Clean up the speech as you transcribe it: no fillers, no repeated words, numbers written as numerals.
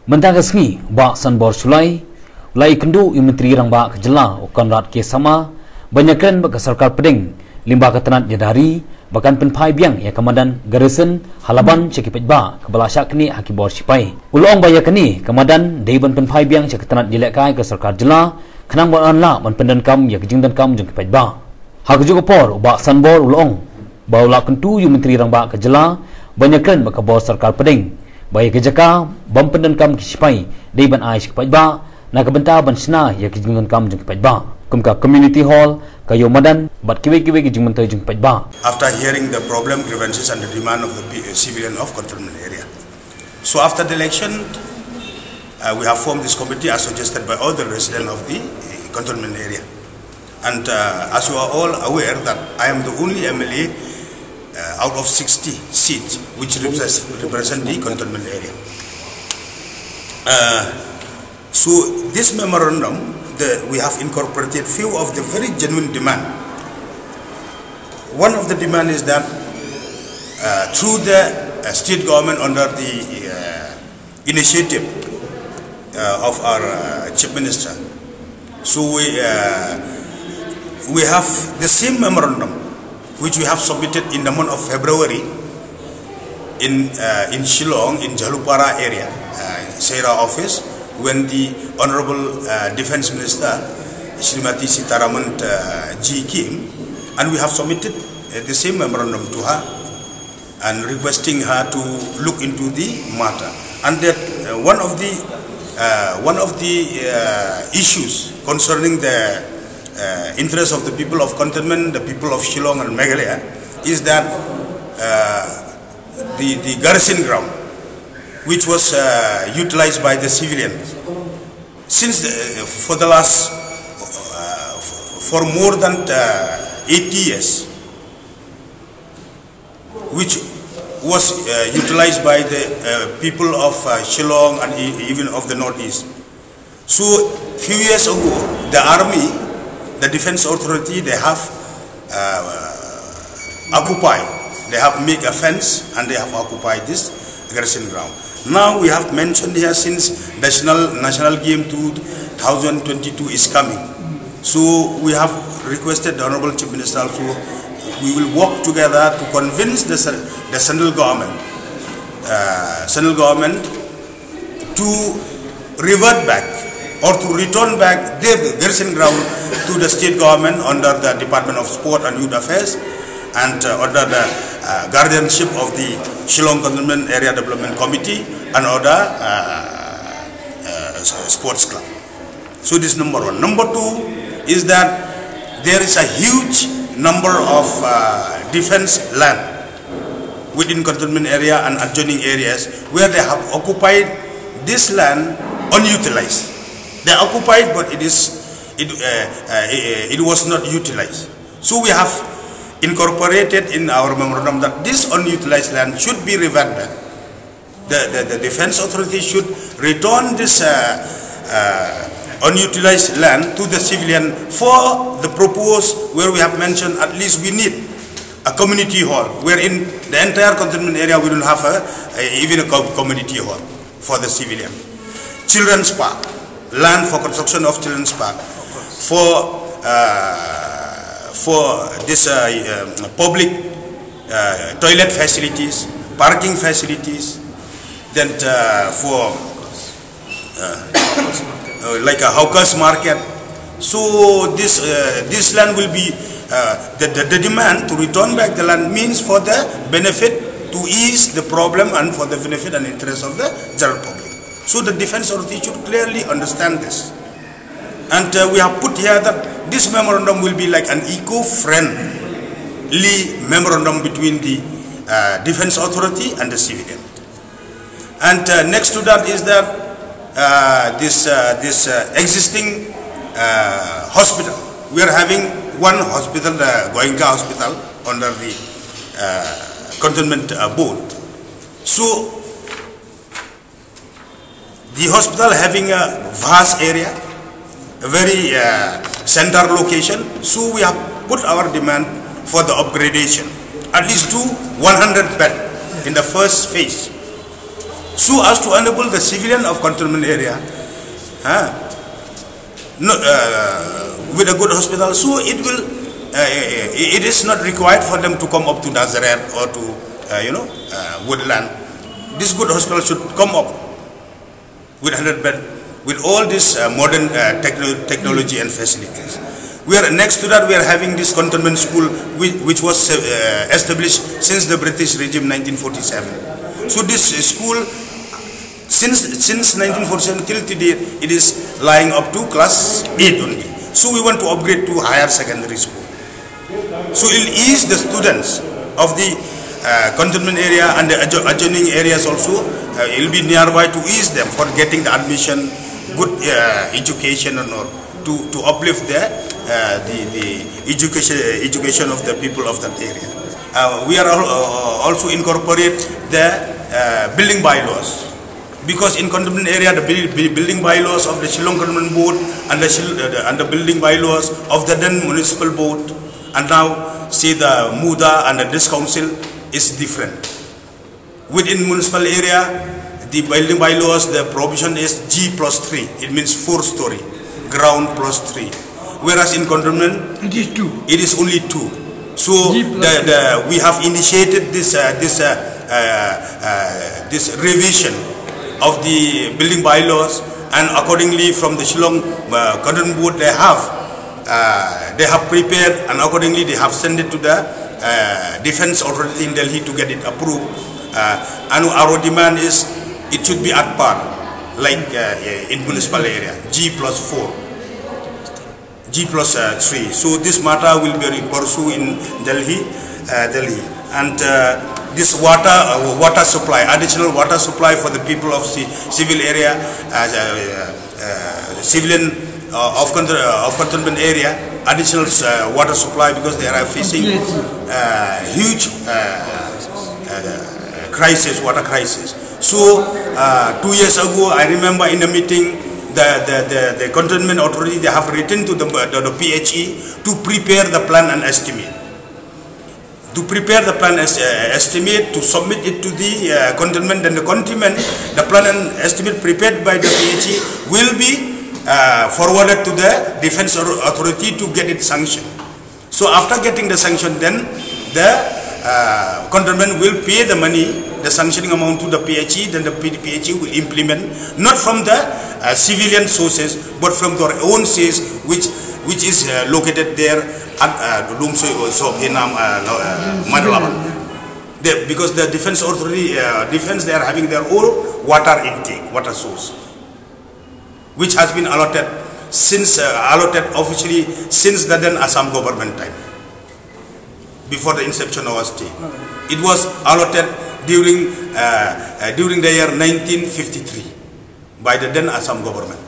Mentang resmi bak Sanbor Sulai, ulai kendu Menteri rang bak kejela ukan rat ke sama banyakkan bak sarkar peding limba ketenat jadari bahkan pynphai biang ya Madan Garrison halaban cekipet ba kebala syak ni hakibor sipai ulong baya kini Madan deiban pynphai biang cek ketenat dilekai ke sarkar jela kenang bon la man pendan kam ya kejingdan kam jeng kipet ba hak juga por bak Sanbor ulong baula kentu Menteri rang bak kejela banyakkan bak kabor sarkar peding baya kejaka bam pendan kam kisipai deiban ai sikipet ba na kabenta ban sna ya kejingdan kam jeng kipet ba kumka community hall kayo Madan bat kiwe-kiwe ki jingmentay jing pajba. After hearing the problem, grievances and the demand of the civilian of cantonment area. So after the election, we have formed this committee as suggested by all the residents of the cantonment area. And as you are all aware that I am the only MLA out of 60 seats which represent the cantonment area. So this memorandum, we have incorporated few of the very genuine demand. One of the demand is that through the state government under the initiative of our chief minister, so we have the same memorandum which we have submitted in the month of February in Shillong, in Jalupara area, Sera office, when the Honorable Defense Minister Srimati Sitaraman G came, and we have submitted the same memorandum to her and requesting her to look into the matter. And that one of the issues concerning the interest of the people of cantonment, the people of Shillong and Meghalaya, is that the garrison ground, which was utilized by the civilians since for more than 80 years, which was utilized by the people of Shillong and even of the northeast. So few years ago, the army, the defense authority, they have occupied, they have made a fence and they have occupied this garrison ground. Now we have mentioned here, since National Game 2022 is coming, so we have requested the Honorable Chief Minister also, we will work together to convince the central government to revert back or to return back the garrison ground to the state government under the Department of Sport and Youth Affairs and under the guardianship of the Shillong Cantonment Area Development Committee and other sports club. So this is number one. Number two is that there is a huge number of defense land within cantonment area and adjoining areas where they have occupied this land unutilized. They occupied, but it was not utilized. So we have incorporated in our memorandum that this unutilized land should be reverted back. The defense authority should return this unutilized land to the civilian for the purpose where we have mentioned at least we need a community hall, where in the entire cantonment area we don't have even a community hall for the civilian. Children's park, land for construction of children's park, for this public toilet facilities, parking facilities, then for like a hawkers market. So this land will be the demand to return back the land means for the benefit, to ease the problem and for the benefit and interest of the general public. So the defense authority should clearly understand this. And we have put here that this memorandum will be like an eco-friendly memorandum between the defense authority and the civilian. And next to that is that this existing hospital. We are having one hospital, the Goenka Hospital, under the cantonment board. So the hospital having a vast area, a very center location, so we have put our demand for the upgradation, at least to 100 bed in the first phase. so as to enable the civilian of cantonment area with a good hospital. So it will, it is not required for them to come up to Nazareth or to Woodland. This good hospital should come up with 100 bed, with all this modern technology and facilities. Next to that, we are having this cantonment school which was established since the British regime 1947. So this school, since 1947 till today, it is lying up to class 8 only. So we want to upgrade to higher secondary school. So it will ease the students of the cantonment area and the adjoining areas also. It will be nearby to ease them for getting the admission, good education and all, to uplift the education of the people of that area. We are also incorporate the building bylaws, because in cantonment area the building bylaws of the Shillong Cantonment Board and the building bylaws of the then municipal board, and now see the MUDA and this council is different. Within municipal area, the building bylaws, the provision is G+3. It means 4-story, ground plus 3. Whereas in cantonment, it is 2. It is only 2. So we have initiated this revision of the building bylaws, and accordingly from the Shillong Cantonment Board they have prepared, and accordingly they have sent it to the Defense Authority in Delhi to get it approved. And our demand is it should be at par, like in municipal area, G+4, G+3. So this matter will be pursued in Delhi, and this water supply, additional water supply for the people of civil area, civilian of cantonment area, additional water supply, because they are facing huge crisis, water crisis. So 2 years ago, I remember in a meeting, the cantonment authority, they have written to the PHE to prepare the plan and estimate. To prepare the plan estimate, to submit it to the cantonment, and the cantonment, the plan and estimate prepared by the PHE will be forwarded to the Defense Authority to get it sanctioned. So after getting the sanction, then the cantonment will pay the money, the sanctioning amount to the PHE, then the PHE will implement, not from the civilian sources, but from their own source, which is located there at Madan. Because the Defense Authority, they are having their own water intake, water source, which has been allotted officially since the then Assam government time, before the inception of our state. It was allotted during the year 1953 by the then Assam government.